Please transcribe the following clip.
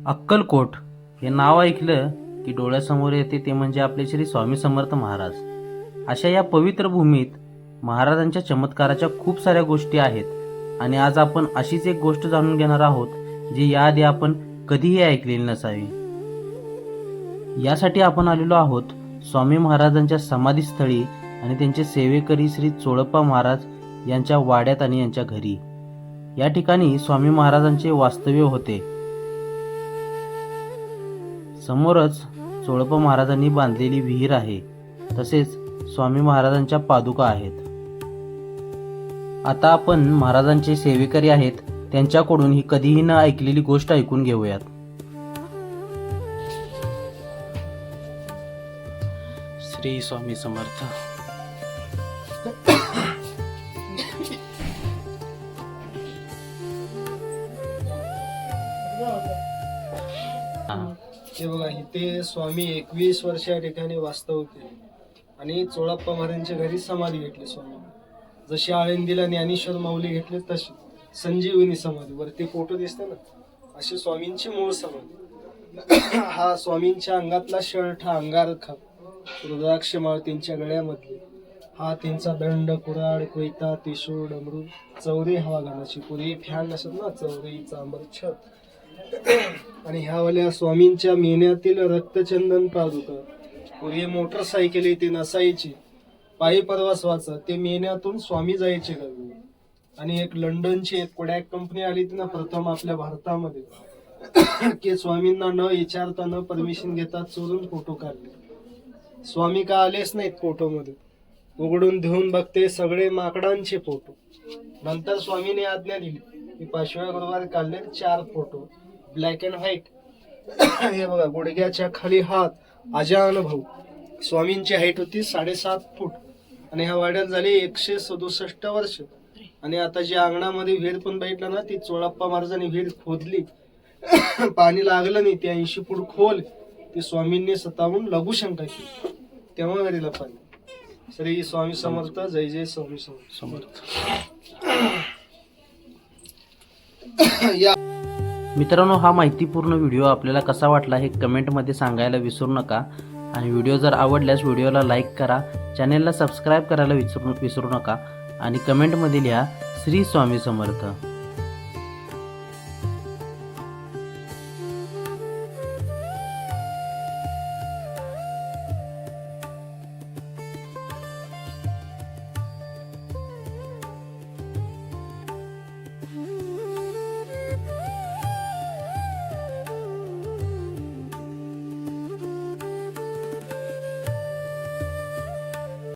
अक्कलकोट हे नाव ऐकलं की डोळ्यासमोर येते ते म्हणजे आपले श्री स्वामी समर्थ महाराज. अशा या पवित्र भूमीत महाराजांच्या चमत्काराच्या खूप साऱ्या गोष्टी आहेत आणि आज आपण अशीच एक गोष्ट जाणून घेणार आहोत जी याआधी आपण कधीही ऐकलेली नसावी. यासाठी आपण आलेलो आहोत स्वामी महाराजांच्या समाधीस्थळी आणि त्यांचे सेवेकरी श्री चोळप्पा महाराज यांच्या वाड्यात आणि यांच्या घरी. या ठिकाणी स्वामी महाराजांचे वास्तव्य होते. समोरच चोळप्पा महाराजांनी बांधलेली विहीर आहे, तसेच स्वामी महाराजांच्या पादुका आहेत. आता आपण महाराजांचे सेवेकरी आहेत त्यांच्याकडून ही कधीही न ऐकलेली गोष्ट ऐकून घेऊयात. श्री स्वामी समर्थ. हे बघा, इथे स्वामी 21 वर्ष या ठिकाणी वास्तव केले आणि चोळप्पा महाराजांच्या घरी समाधी घेतली. स्वामी जशी आळंदीला ज्ञानेश्वर माऊली घेतले तशी संजीवनी समाधी वरती फोटो दिसते ना, अशी स्वामींची मूळ समाधी. हा स्वामींच्या अंगातला शर्ट, हा अंगारखा, रुद्राक्ष माळ त्यांच्या गळ्यामधली, हा त्यांचा दंड, कुऱ्हाड, कोयता, त्रिशूळ, डमरू, चौरी, हवा घालाची, पूर्वी फॅन असत ना, चौरी, चांबर, छत. आणि ह्यावाल्या स्वामींच्या मेन्यातील रक्तचंदन पादुका. पूर्वी मोटरसायकल इथे नसायची, पायी प्रवास व्हायचा, ते मेन्यातून स्वामी जायचे गावी. आणि एक लंडनची एक कोडॅक कंपनी आली ती ना प्रथम आपल्या भारतामध्ये, की स्वामींना न विचारता न परमिशन घेता चोरून फोटो काढले. स्वामी का आलेच नाहीत फोटोमध्ये. उघडून धुवून बघते, सगळे माकडांचे फोटो. नंतर स्वामीने आज्ञा दिली की 5व्या गुरुवारी काढले 4 फोटो ब्लॅक अँड व्हाईट. हे बघा, गुडघ्याच्या खाली हात, अजान भाऊ. स्वामींची हाईट होती 7.5 फूट आणि ह्या वाड्यात झाली 167 वर्ष. आणि आता जी अंगणामध्ये विहीर पण बघितलं ना, ती चोळप्पा महाराजांनी विहीर खोदली. पाणी लागलं नाही, ती 80 फूट खोल. ती स्वामींनी स्वतःहून लघुशंका केली, तेव्हा घरीला पाणी. श्री स्वामी समर्थ. जय जय स्वामी समर्थ. मित्रांनो, हा माहितीपूर्ण व्हिडिओ आपल्याला कसा वाटला हे कमेंटमध्ये सांगायला विसरू नका. आणि व्हिडिओ जर आवडल्यास व्हिडिओला लाईक करा, चॅनेलला सबस्क्राईब करायला विसरू नका आणि कमेंटमध्ये लिहा श्री स्वामी समर्थ.